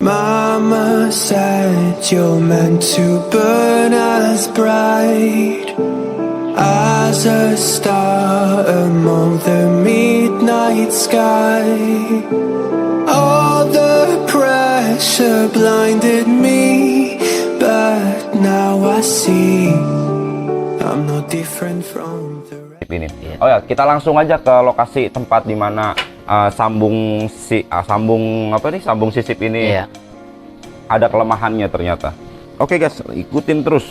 Mama said you're meant to burn as bright as a star among the midnight sky. All the pressure blinded me, but now I see I'm no different from the rest. Ini. Oh ya, kita langsung aja ke lokasi tempat dimana sambung sisip ini ada kelemahannya ternyata. Oke guys, ikutin terus.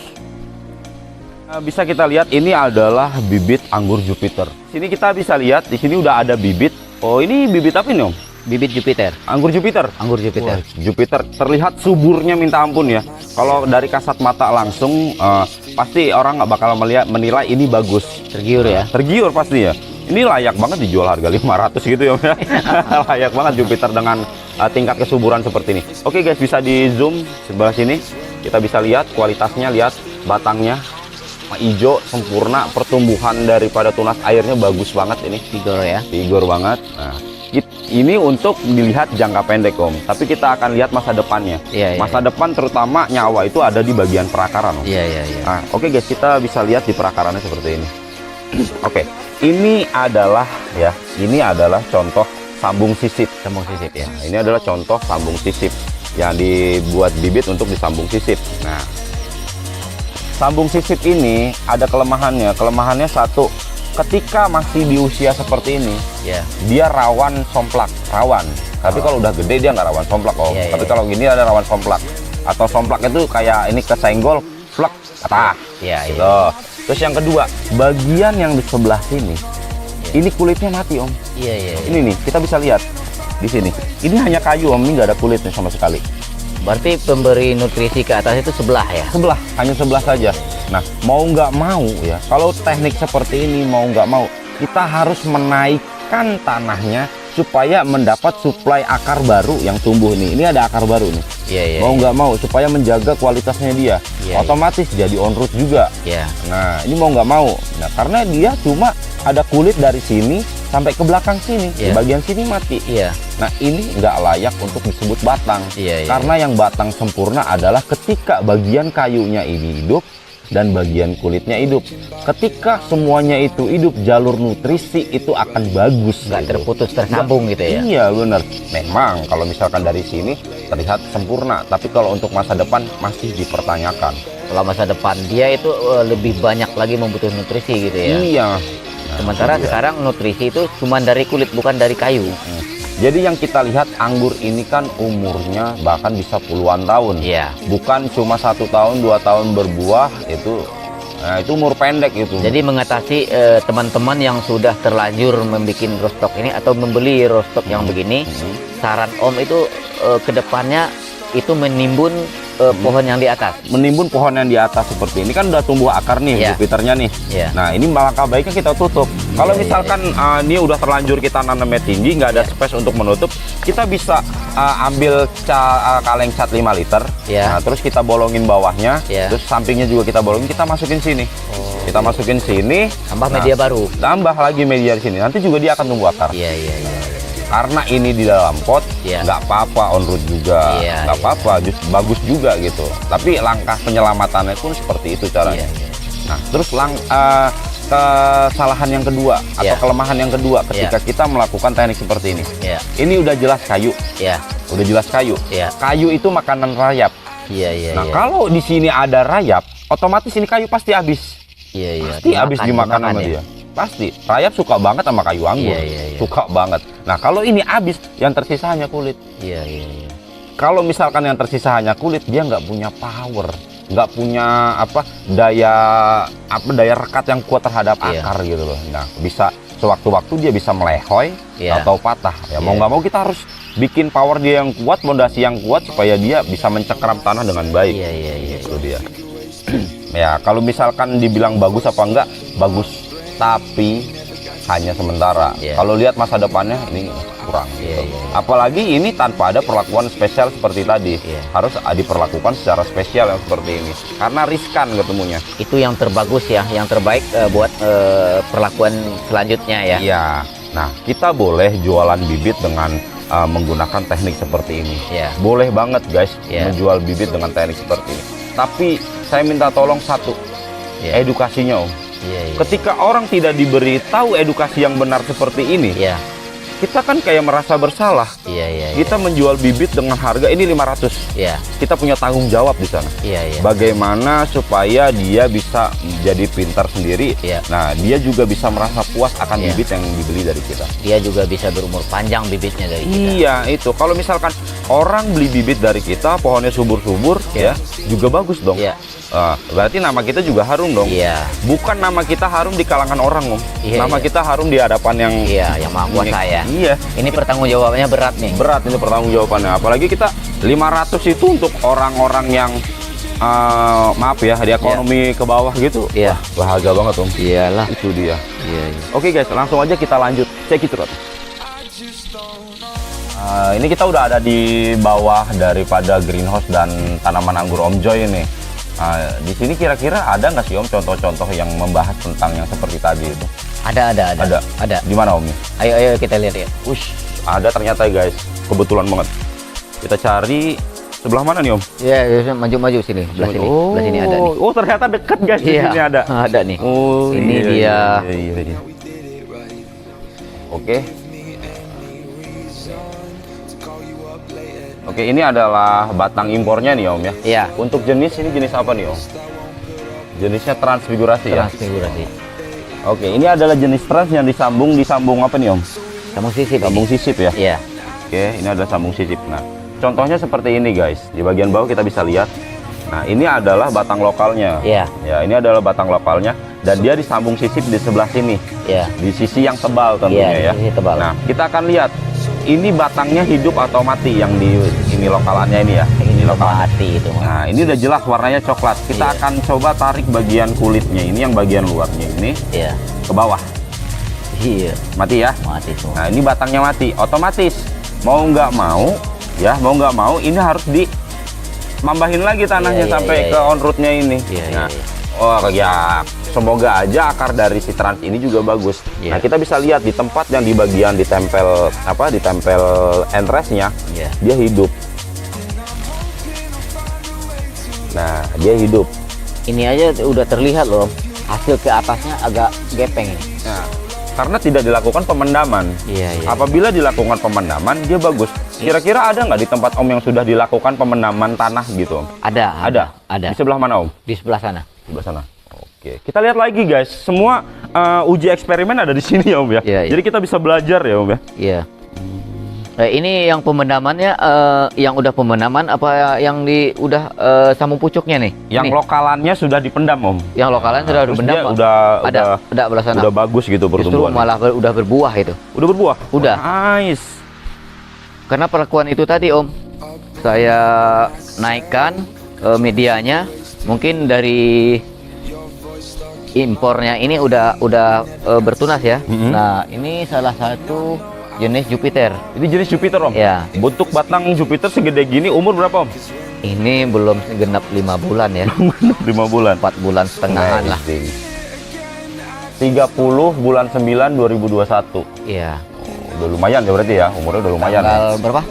Bisa kita lihat ini adalah bibit anggur Jupiter. Sini kita bisa lihat di sini udah ada bibit. Oh, ini bibit apa ini, Om? Bibit Jupiter. Anggur Jupiter. Anggur Jupiter. Wah, Jupiter terlihat suburnya minta ampun ya. Kalau dari kasat mata langsung pasti orang nggak bakal menilai ini bagus. Tergiur ya. Tergiur pasti ya. Ini layak banget dijual harga 500 gitu ya. Layak banget Jupiter dengan tingkat kesuburan seperti ini. Oke guys, bisa di zoom sebelah sini. Kita bisa lihat kualitasnya, lihat batangnya hijau sempurna, pertumbuhan daripada tunas airnya bagus banget ini. Vigor ya. Vigor banget. Nah, ini untuk dilihat jangka pendek Om. Tapi kita akan lihat masa depannya. Masa depan terutama nyawa itu ada di bagian perakaran Om. Nah, oke guys, kita bisa lihat di perakarannya seperti ini. Oke, ini adalah contoh sambung sisip. Sambung sisip ya. Nah, ini adalah contoh sambung sisip yang dibuat bibit untuk disambung sisip. Nah, sambung sisip ini ada kelemahannya. Kelemahannya satu, ketika masih di usia seperti ini, dia rawan somplak, rawan. Tapi kalau udah gede dia nggak rawan somplak Om. Tapi kalau gini ada rawan somplak. Atau somplak itu kayak ini kesenggol, plek, patah. Gitu. Terus yang kedua, bagian yang di sebelah sini, ini kulitnya mati Om. Ini nih, kita bisa lihat di sini. Ini hanya kayu Om, ini nggak ada kulitnya sama sekali. Berarti pemberi nutrisi ke atas itu sebelah ya? Sebelah, hanya sebelah saja. Nah, mau nggak mau ya, kalau teknik seperti ini mau nggak mau, kita harus menaikkan tanahnya supaya mendapat suplai akar baru yang tumbuh nih. Ini ada akar baru nih. Mau nggak mau supaya menjaga kualitasnya dia. Otomatis jadi on root juga. Nah, ini mau nggak mau. Nah, karena dia cuma ada kulit dari sini sampai ke belakang sini. Di bagian sini mati. Nah, ini nggak layak untuk disebut batang. Karena yang batang sempurna adalah ketika bagian kayunya ini hidup dan bagian kulitnya hidup. Ketika semuanya itu hidup, jalur nutrisi itu akan bagus. Nggak terputus, tersambung gitu ya? Iya bener. Memang kalau misalkan dari sini terlihat sempurna, tapi kalau untuk masa depan masih dipertanyakan. Kalau masa depan dia itu lebih banyak lagi membutuhkan nutrisi gitu ya? Iya. Sementara sekarang nutrisi itu cuma dari kulit, bukan dari kayu. Jadi yang kita lihat anggur ini kan umurnya bahkan bisa puluhan tahun. Bukan cuma 1 tahun, 2 tahun berbuah itu. Nah, itu umur pendek itu. Jadi mengatasi teman-teman yang sudah terlanjur membuat roastok ini atau membeli roastok yang begini, saran Om itu kedepannya itu menimbun pohon yang di atas. Menimbun pohon yang di atas seperti ini kan udah tumbuh akar nih, Jupiternya nih. Nah, ini langkah baiknya kita tutup. Kalau misalkan ini udah terlanjur kita nanamnya tinggi, nggak ada space untuk menutup, kita bisa ambil kaleng cat 5 liter. Nah, terus kita bolongin bawahnya, terus sampingnya juga kita bolongin, kita masukin sini. Kita masukin sini, tambah media baru. Tambah lagi media di sini. Nanti juga dia akan tumbuh akar. Karena ini di dalam pot, nggak apa-apa on root juga, nggak apa-apa, bagus juga gitu. Tapi langkah penyelamatannya pun seperti itu caranya. Nah, terus kesalahan yang kedua atau kelemahan yang kedua ketika kita melakukan teknik seperti ini. Ini udah jelas kayu, udah jelas kayu. Kayu itu makanan rayap. Nah, kalau di sini ada rayap, otomatis ini kayu pasti habis. Pasti habis dimakan sama dia. Pasti, rayap suka banget sama kayu anggur, suka banget. Nah, kalau ini habis, yang tersisa hanya kulit. Kalau misalkan yang tersisa hanya kulit, dia nggak punya power, nggak punya daya rekat yang kuat terhadap akar gitu loh. Nah, bisa sewaktu-waktu dia bisa melehoi atau patah. Ya mau nggak mau kita harus bikin power dia yang kuat, fondasi yang kuat supaya dia bisa mencengkeram tanah dengan baik. Itu dia. Ya, kalau misalkan dibilang bagus apa enggak, bagus. Tapi hanya sementara. Kalau lihat masa depannya ini kurang. Apalagi ini tanpa ada perlakuan spesial seperti tadi. Harus diperlakukan secara spesial yang seperti ini. Karena riskan ketemunya. Itu yang terbagus ya, yang terbaik buat perlakuan selanjutnya ya. Nah, kita boleh jualan bibit dengan menggunakan teknik seperti ini. Yeah. Boleh banget guys Yeah. menjual bibit dengan teknik seperti ini. Tapi saya minta tolong satu, edukasinya Om. Ketika orang tidak diberitahu edukasi yang benar seperti ini, kita kan kayak merasa bersalah. Kita menjual bibit dengan harga ini 500. Kita punya tanggung jawab di sana. Bagaimana supaya dia bisa jadi pintar sendiri. Nah, dia juga bisa merasa puas akan bibit yang dibeli dari kita. Dia juga bisa berumur panjang bibitnya dari kita. Iya, itu. Kalau misalkan orang beli bibit dari kita, pohonnya subur-subur, ya, juga bagus dong. Berarti nama kita juga harum dong. Bukan nama kita harum di kalangan orang, Om. Nama kita harum di hadapan yang Maha Kuasa ya. Iya. Ini pertanggungjawabannya berat nih. Berat ini pertanggungjawabannya. Apalagi kita 500 itu untuk orang-orang yang maaf ya, di ekonomi ke bawah gitu. Wah, bahagia banget Om. Iyalah. Itu dia. Oke guys, langsung aja kita lanjut. Cek itu. Ini kita udah ada di bawah daripada greenhouse dan tanaman anggur Om Joy ini. Di sini kira-kira ada nggak sih Om contoh-contoh yang membahas tentang yang seperti tadi itu? Ada. Di mana Om? Ayo kita lihat ya. Ush, ada ternyata guys. Kebetulan banget. Kita cari sebelah mana nih Om? Iya, maju-maju sini. Sebelah sini. Sebelah sini ada nih. Oh, ternyata dekat guys. Di sini ada. Ada nih. Oh, ini iya, dia. Iya. Oke, ini adalah batang impornya nih Om ya. Iya. Untuk jenis ini jenis apa nih Om? Jenisnya transfigurasi ya. Transfigurasi. Oke, ini adalah jenis trans yang disambung apa nih Om? Sambung sisip. Sambung sisip ya. Iya. Oke, ini adalah sambung sisip. Nah, contohnya seperti ini guys. Di bagian bawah kita bisa lihat. Nah, ini adalah batang lokalnya. Iya. Ya, ini adalah batang lokalnya dan dia disambung sisip di sebelah sini. Iya. Di sisi yang tebal tentunya ya. Di sisi tebal. Nah, kita akan lihat ini batangnya hidup atau mati yang di ini lokalannya ini ya. Ini lokal mati itu. Nah, ini udah jelas warnanya coklat. Kita akan coba tarik bagian kulitnya ini, yang bagian luarnya ini ke bawah. Iya. Mati ya? Mati tuh. Nah, ini batangnya mati. Otomatis mau nggak mau ini harus mambahin lagi tanahnya sampai ke on rootnya ini. Oh ya, semoga aja akar dari si trans ini juga bagus. Nah, kita bisa lihat di tempat yang di bagian ditempel entrestnya, dia hidup. Nah, dia hidup. Ini aja udah terlihat loh, hasil ke atasnya agak gepeng ini. Nah, karena tidak dilakukan pemendaman. Apabila dilakukan pemendaman, dia bagus. Kira-kira ada nggak di tempat Om yang sudah dilakukan pemendaman tanah gitu Om? Ada. Di sebelah mana Om? Di sebelah sana. Sebelah sana. Oke, kita lihat lagi guys. Semua uji eksperimen ada di sini ya Om ya. Jadi kita bisa belajar ya Om ya. Iya. Ini yang pemendamannya, yang udah pemendaman apa yang udah sambung pucuknya nih? Yang lokalannya sudah dipendam Om. Yang lokalannya sudah dipendam. Udah belah sana. Udah bagus gitu pertumbuhan. Justru malah udah berbuah itu. Udah berbuah? Udah. Nice. Karena perlakuan itu tadi Om, saya naikkan medianya, mungkin dari impornya ini udah bertunas ya. Nah, ini salah satu jenis Jupiter. Ini jenis Jupiter Om? Ya. Bentuk batang Jupiter segede gini, umur berapa Om? Ini belum genap 5 bulan ya. 5 bulan? 4 bulan setengahan lah. 30 bulan 9 2021. Iya. Udah lumayan ya berarti ya, umurnya udah lumayan. Tanggal berapa?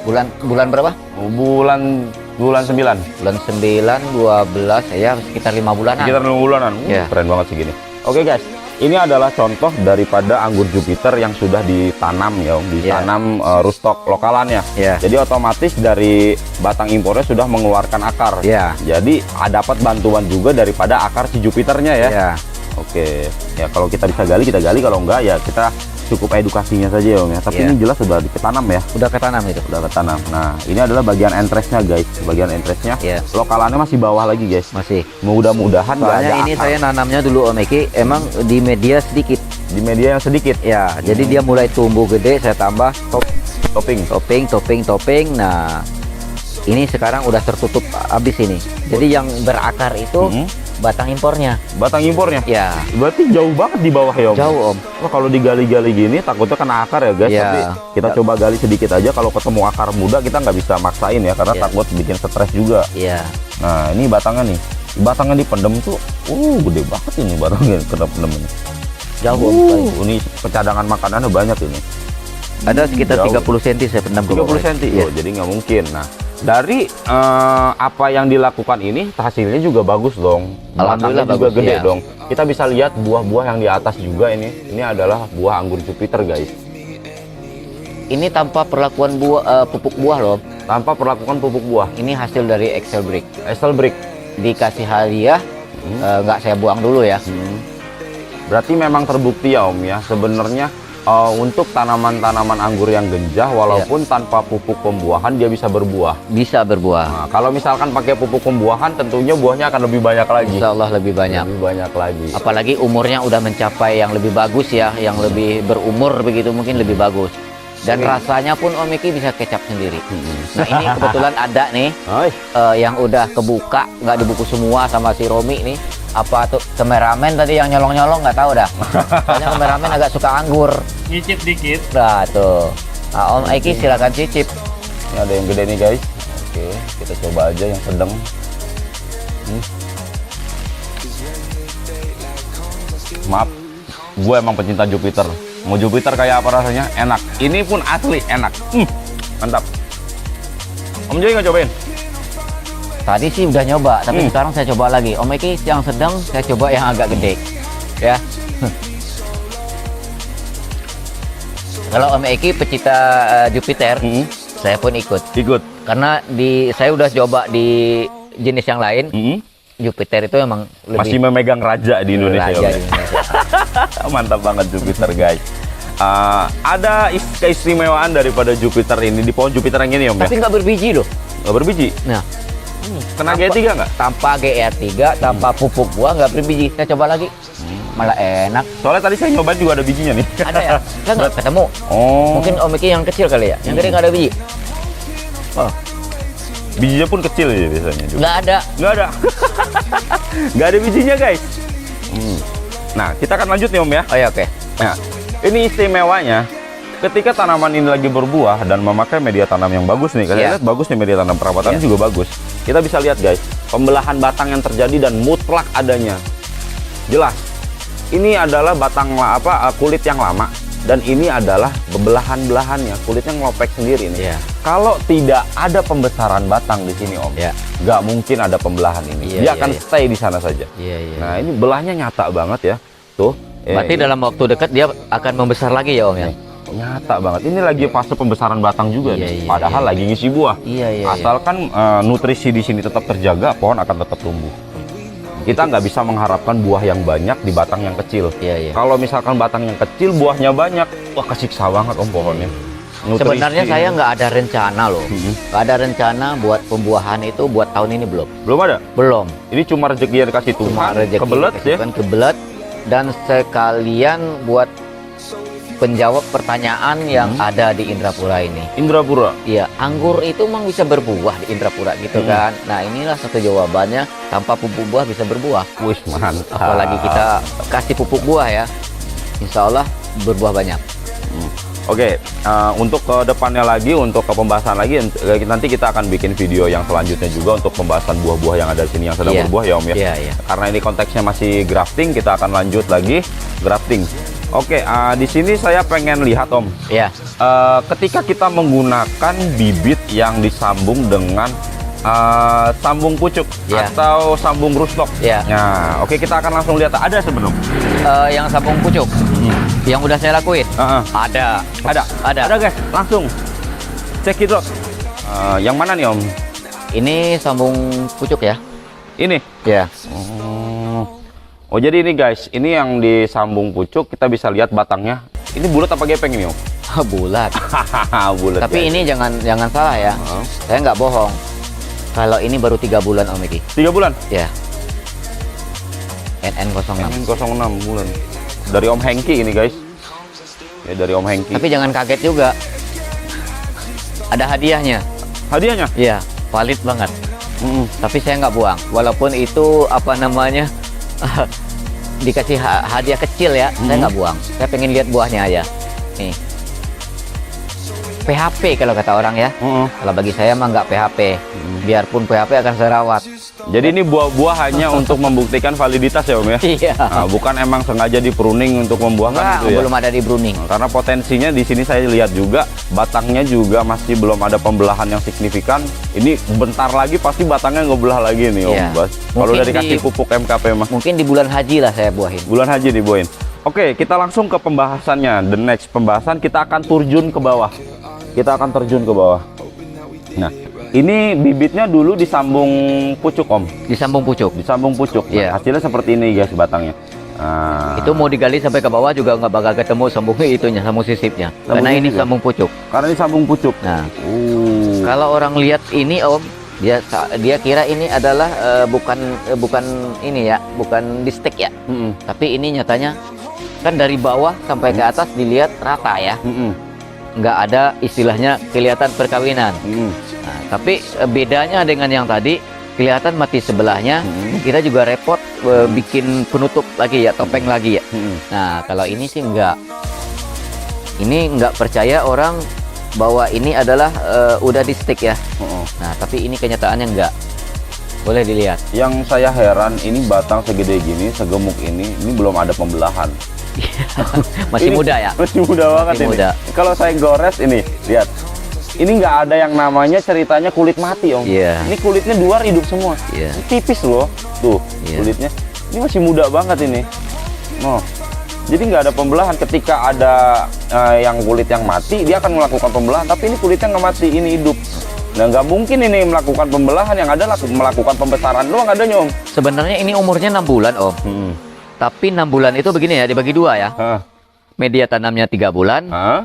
Bulan berapa? Bulan 9. Bulan 9, 12 ya, sekitar 5 bulanan. Sekitar 5 bulanan. Keren banget segini. Oke guys, ini adalah contoh daripada anggur Jupiter yang sudah ditanam ya, ditanam rootstock lokalannya. Jadi otomatis dari batang impornya sudah mengeluarkan akar. Jadi dapat bantuan juga daripada akar si Jupiternya ya. Oke, ya kalau kita bisa gali kita gali, kalau enggak ya kita cukup edukasinya saja ya Om ya. Tapi ini jelas sudah ketanam ya. Udah ketanam itu. Udah ketanam. Nah, ini adalah bagian entrestnya guys. Bagian entrestnya. Lokalannya masih bawah lagi guys. Masih. Mudah-mudahan nggak ada ini akar. saya nanamnya dulu Om Eki, emang di media sedikit. Di media yang sedikit. Ya, jadi dia mulai tumbuh gede, saya tambah topping. Nah, ini sekarang udah tertutup habis ini. Jadi yang berakar itu batang impornya. Batang impornya? Ya. Berarti jauh banget di bawah ya Om? Jauh Om. Wah, kalau digali-gali gini takutnya kena akar ya guys. Tapi kita coba gali sedikit aja. Kalau ketemu akar muda kita nggak bisa maksain ya, karena takut bikin stres juga. Nah, ini batangnya nih. Batangnya dipendem tuh, gede banget ini batangnya kena pendem ini. Jauh Om. Ini cadangan makanannya banyak ini. Ada sekitar Jauh. 30 cm saya pendam ke 30 bawah. cm. Iya. Oh, jadi nggak mungkin. Nah, dari apa yang dilakukan ini hasilnya juga bagus dong. Alhamdulillah Batangnya juga bagus, gede iya. dong. Kita bisa lihat buah-buah yang di atas juga ini. Ini adalah buah anggur Jupiter, guys. Ini tanpa perlakuan pupuk buah loh. Tanpa perlakukan pupuk buah. Ini hasil dari Excel Brick. Excel Brick. Dikasih hadiah, nggak saya buang dulu ya. Berarti memang terbukti ya Om ya. Sebenarnya untuk tanaman-tanaman anggur yang genjah, walaupun tanpa pupuk pembuahan dia bisa berbuah. Bisa berbuah. Nah, kalau misalkan pakai pupuk pembuahan, tentunya buahnya akan lebih banyak lagi. Insya Allah lebih banyak. Lebih banyak lagi. Apalagi umurnya udah mencapai yang lebih bagus ya, yang lebih berumur begitu mungkin lebih bagus. Dan rasanya pun Om Eki bisa kecap sendiri. Nah ini kebetulan ada nih yang udah kebuka, nggak dibuku semua sama si Romi nih. Apa tuh kameramen tadi yang nyolong-nyolong nggak tahu dah. Soalnya kameramen agak suka anggur. Nyicip dikit. Nah tuh. Nah, Om Eki silakan cicip. Ini ada yang gede nih guys. Oke, kita coba aja yang sedang. Maaf, gue emang pecinta Jupiter. Mau Jupiter kayak apa rasanya? Enak. Ini pun asli enak. Mantap. Om Joy nggak cobain? Tadi sih udah nyoba, tapi sekarang saya coba lagi. Om Eki yang sedang, saya coba yang agak gede. Ya. Kalau Om Eki pecinta Jupiter, saya pun ikut. Ikut. Karena saya udah coba di jenis yang lain. Jupiter itu emang lebih Masih memegang raja di Indonesia. raja di Indonesia. Mantap banget Jupiter guys. Ada keistimewaan daripada Jupiter ini di pohon Jupiter yang ini Om ya? Tapi nggak berbiji loh. Nggak berbiji? Nah, Kena GR3 nggak? tanpa GR3, tanpa pupuk buah, nggak berbiji. Saya coba lagi. Malah enak. Soalnya tadi saya nyobain juga ada bijinya nih. Ada ya? Saya nggak ketemu. Oh. Mungkin Om Eki yang kecil kali ya. Yang gede nggak ada biji. Oh. Bijinya pun kecil ya biasanya juga. Nggak ada. Nggak ada. Nggak ada bijinya guys. Nah, kita akan lanjut nih Om ya. Oh ya oke. Nah, ini istimewanya ketika tanaman ini lagi berbuah dan memakai media tanam yang bagus nih. Kalian lihat bagus nih media tanam, perawatannya juga bagus. Kita bisa lihat guys, pembelahan batang yang terjadi dan mutlak adanya. Jelas. Ini adalah kulit yang lama dan ini adalah belahan-belahannya, kulitnya ngelopek sendiri nih. Kalau tidak ada pembesaran batang di sini Om, nggak mungkin ada pembelahan ini. Dia akan stay di sana saja. Nah, ini belahnya nyata banget ya. Tuh. Berarti dalam waktu dekat dia akan membesar lagi ya Om ya? Nyata banget. Ini lagi fase pembesaran batang juga nih. Padahal lagi ngisi buah. Asalkan nutrisi di sini tetap terjaga, pohon akan tetap tumbuh. Kita nggak bisa mengharapkan buah yang banyak di batang yang kecil. Kalau misalkan batang yang kecil, buahnya banyak, wah kesiksa banget Om pohonnya. Sebenarnya saya nggak ada rencana loh. Nggak ada rencana buat pembuahan itu buat tahun ini belum. Belum ada? Belum. Ini cuma rezeki yang dikasih Tuhan. Kebelet ya. Kebelet dan sekalian buat penjawab pertanyaan yang ada di Indrapura ini. Indrapura? Iya, anggur itu memang bisa berbuah di Indrapura gitu kan. Nah inilah satu jawabannya, tanpa pupuk buah bisa berbuah. Wih mantap. Apalagi kita kasih pupuk buah ya, insya Allah berbuah banyak. Oke, untuk ke depannya lagi, untuk ke pembahasan lagi, nanti kita akan bikin video yang selanjutnya juga untuk pembahasan buah-buah yang ada di sini yang sedang berbuah ya Om ya. Karena ini konteksnya masih grafting, kita akan lanjut lagi grafting. Oke, di sini saya pengen lihat Om. Ketika kita menggunakan bibit yang disambung dengan sambung pucuk atau sambung rootstock. Nah, oke kita akan langsung lihat ada sebelum. Yang sambung pucuk. Yang udah saya lakuin. Ada guys, langsung cek itu. Yang mana nih Om? Ini sambung pucuk ya. Ini? Ya. Oh jadi ini guys, ini yang disambung pucuk, kita bisa lihat batangnya. Ini bulat apa gepeng ini Om? Bulat. Bulat. Tapi guys. ini jangan salah ya. Saya nggak bohong. Kalau ini baru 3 bulan Om Eki. 3 bulan? Ya. NN06. NN06 bulan. Dari Om Hengki ini guys. Ya dari Om Hengki. Tapi jangan kaget juga. Ada hadiahnya. Hadiahnya? Iya, valid banget. Tapi saya nggak buang. Walaupun itu apa namanya dikasih hadiah kecil ya, saya nggak buang. Saya pengen lihat buahnya aja. Nih. PHP kalau kata orang ya. Kalau bagi saya mah nggak PHP. Biarpun PHP akan saya rawat. Jadi ini buah-buah hanya untuk membuktikan validitas ya Om ya? Iya. Nah, bukan emang sengaja di pruning untuk membuahkan Enggak, itu ya? belum ada di pruning. Karena potensinya di sini saya lihat juga batangnya juga masih belum ada pembelahan yang signifikan. Ini bentar lagi pasti batangnya ngebelah lagi nih Om Iya. Bas. Kalau Mungkin dari kasih pupuk MKP mah. Mungkin di bulan haji lah saya buahin. Bulan haji dibuahin. Oke, kita langsung ke pembahasannya. The next pembahasan kita akan terjun ke bawah. Kita akan terjun ke bawah. Nah, ini bibitnya dulu disambung pucuk Om. Disambung pucuk. Disambung pucuk. Nah, Iya. hasilnya seperti ini guys batangnya. Nah, Itu mau digali sampai ke bawah juga nggak bakal ketemu sambung itunya, sambung sisipnya. Karena ini sisip ya? sambung pucuk. karena ini sambung pucuk. Nah, kalau orang lihat ini Om, dia kira ini adalah bukan ini ya, bukan di stek ya. Tapi ini nyatanya kan dari bawah sampai ke atas dilihat rata ya. Nggak ada istilahnya kelihatan perkawinan. Nah, tapi bedanya dengan yang tadi kelihatan mati sebelahnya, kita juga repot bikin penutup lagi ya, topeng lagi ya. Nah, kalau ini sih enggak. Ini nggak percaya orang bahwa ini adalah udah di stick ya. Nah, tapi ini kenyataannya enggak. Boleh dilihat. Yang saya heran ini batang segede gini, segemuk ini belum ada pembelahan. Masih Ini muda ya. Masih muda banget Masih ini. muda. Kalau saya gores ini, lihat. Ini nggak ada yang namanya ceritanya kulit mati Om. Iya. Ini kulitnya luar hidup semua. Iya. Ini tipis loh, tuh Iya. kulitnya. Ini masih muda banget ini. Oh. Jadi nggak ada pembelahan. Ketika ada yang kulit yang mati, dia akan melakukan pembelahan. Tapi ini kulitnya nggak mati, ini hidup. Nah, nggak mungkin ini melakukan pembelahan, yang ada melakukan pembesaran doang adanya Om. Sebenarnya ini umurnya 6 bulan Om. Tapi 6 bulan itu begini ya, dibagi dua ya. Hah? Media tanamnya 3 bulan, Hah?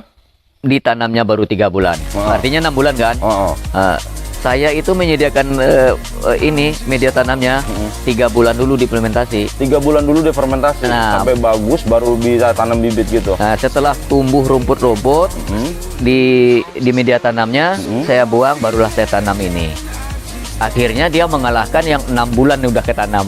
ditanamnya baru 3 bulan. Artinya 6 bulan kan? Oh. Saya itu menyediakan ini media tanamnya 3 bulan dulu diplementasi. 3 bulan dulu difermentasi sampai bagus baru bisa tanam bibit gitu. Nah, setelah tumbuh rumput-rumput di media tanamnya, saya buang, barulah saya tanam ini. Akhirnya dia mengalahkan yang 6 bulan udah ketanam.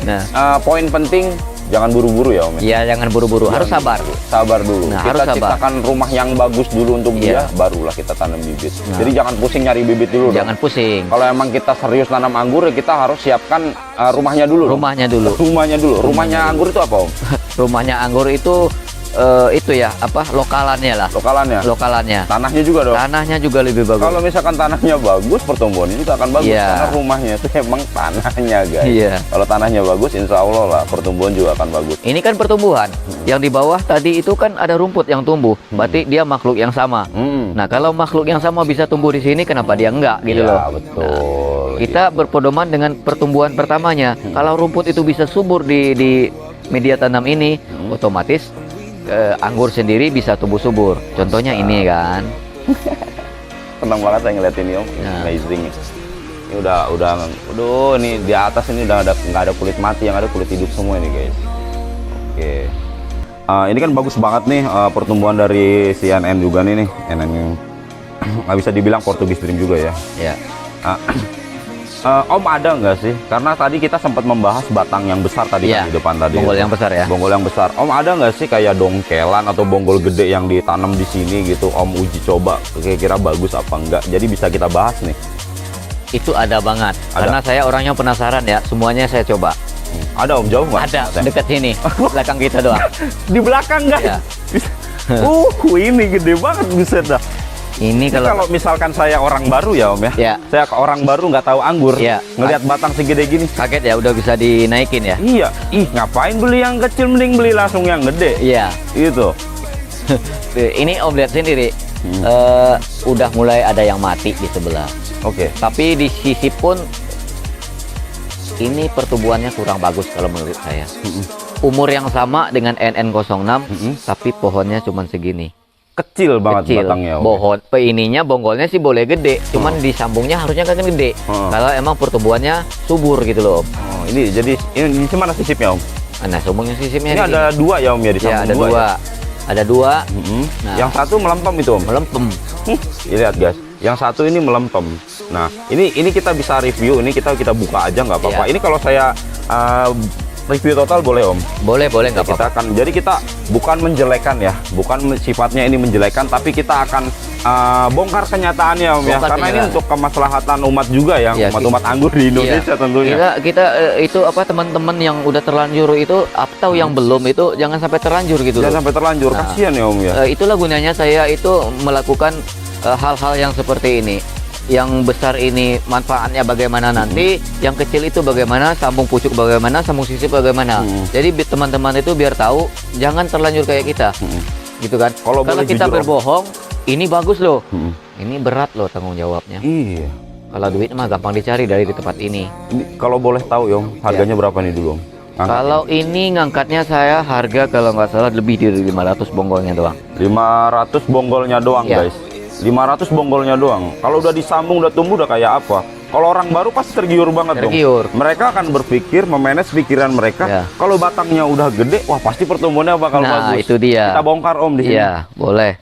Nah, poin penting jangan buru-buru ya Om. iya jangan buru-buru, harus sabar. Sabar dulu. Nah, Kita harus sabar. ciptakan rumah yang bagus dulu untuk dia, barulah kita tanam bibit. Jadi jangan pusing nyari bibit dulu. Jangan pusing. Kalau emang kita serius nanam anggur, ya kita harus siapkan rumahnya dulu. Rumahnya dulu. Rumahnya dulu. Rumahnya anggur itu apa Om? Rumahnya anggur itu ya apa lokalannya lah. Lokalannya. Tanahnya juga dong. Tanahnya juga lebih bagus. Kalau misalkan tanahnya bagus, pertumbuhan ini akan bagus. Iya. Karena rumahnya itu emang tanahnya guys. Iya. Kalau tanahnya bagus, insya Allah lah pertumbuhan juga akan bagus. Ini kan pertumbuhan. Yang di bawah tadi itu kan ada rumput yang tumbuh. Berarti dia makhluk yang sama. Nah, kalau makhluk yang sama bisa tumbuh di sini, kenapa dia enggak gitu Iya, loh. betul. Nah, kita berpedoman dengan pertumbuhan pertamanya. Kalau rumput itu bisa subur di media tanam ini, otomatis anggur sendiri bisa tumbuh subur. Contohnya ini kan. Senang banget saya ngeliat ini Om. Amazing. Ini udah ini di atas ini udah nggak ada kulit mati, yang ada kulit hidup semua ini guys. Oke. Ini kan bagus banget nih pertumbuhan dari CNN juga nih. NN nggak bisa dibilang Portugis Dream juga ya. Ya. Om ada nggak sih? Karena tadi kita sempat membahas batang yang besar tadi kan di depan tadi. Bonggol yang besar ya. Bonggol yang besar. Om ada nggak sih kayak dongkelan atau bonggol gede yang ditanam di sini gitu? Om uji coba kira-kira bagus apa enggak? Jadi bisa kita bahas nih. Itu ada banget. Ada. Karena saya orangnya penasaran ya. Semuanya saya coba. Ada Om, jauh nggak? Ada dekat sini. Belakang kita doang. Di belakang guys. Ya. Ini gede banget buset dah. Ini Kalau misalkan saya orang baru ya Om ya. Ya. Saya orang baru nggak tahu anggur. Ya. Ngelihat batang segede gini. kaget ya udah bisa dinaikin ya. Iya. Ngapain beli yang kecil, mending beli langsung yang gede. Iya. Gitu. Ini Om lihat sendiri. Udah mulai ada yang mati di sebelah. Oke. Tapi di sisi pun ini pertumbuhannya kurang bagus kalau menurut saya. Umur yang sama dengan NN06, tapi pohonnya cuma segini. Kecil banget batangnya. Ininya bonggolnya sih boleh gede, cuman disambungnya harusnya kan gede. Kalau emang pertumbuhannya subur gitu loh. Ini jadi ini mana sisipnya Om? Nah, sambungnya sisipnya Ini ada dua ya Om ya, disambung ya, ada dua. dua. Ada dua. Nah, yang satu melempem itu Om. Melempem. Lihat guys, yang satu ini melempem. Nah, ini kita bisa review, ini kita buka aja nggak apa-apa. Ini kalau saya review total boleh Om? Boleh nggak apa-apa. Jadi kita bukan menjelekan ya, bukan sifatnya ini menjelekan, tapi kita akan bongkar kenyataannya Om ya, Bongkar karena ini kenyataan. untuk kemaslahatan umat juga ya, Iya, umat anggur di Indonesia tentunya. Kita itu apa teman-teman yang udah terlanjur itu atau yang belum itu jangan sampai terlanjur gitu. Jangan sampai terlanjur, kasihan ya Om ya. Itulah gunanya saya itu melakukan hal-hal yang seperti ini. Yang besar ini manfaatnya bagaimana nanti, yang kecil itu bagaimana, sambung pucuk bagaimana, sambung sisip bagaimana. Jadi teman-teman itu biar tahu jangan terlanjur kayak kita. Gitu kan. Kalau kita berbohong, ini bagus loh. Ini berat loh tanggung jawabnya. Iya. Kalau duit mah gampang dicari dari di tempat ini. Kalau boleh tahu Om, harganya berapa nih dulu Om? Kalau ini ngangkatnya saya harga kalau nggak salah lebih dari 500 bonggolnya doang. 500 bonggolnya doang guys. 500 bonggolnya doang. Kalau udah disambung, udah tumbuh, udah kayak apa? Kalau orang baru pasti tergiur banget dong. Mereka akan berpikir, memanage pikiran mereka. Kalau batangnya udah gede, wah pasti pertumbuhannya bakal bagus. Nah, itu dia. Kita bongkar Om di sini. Iya, boleh.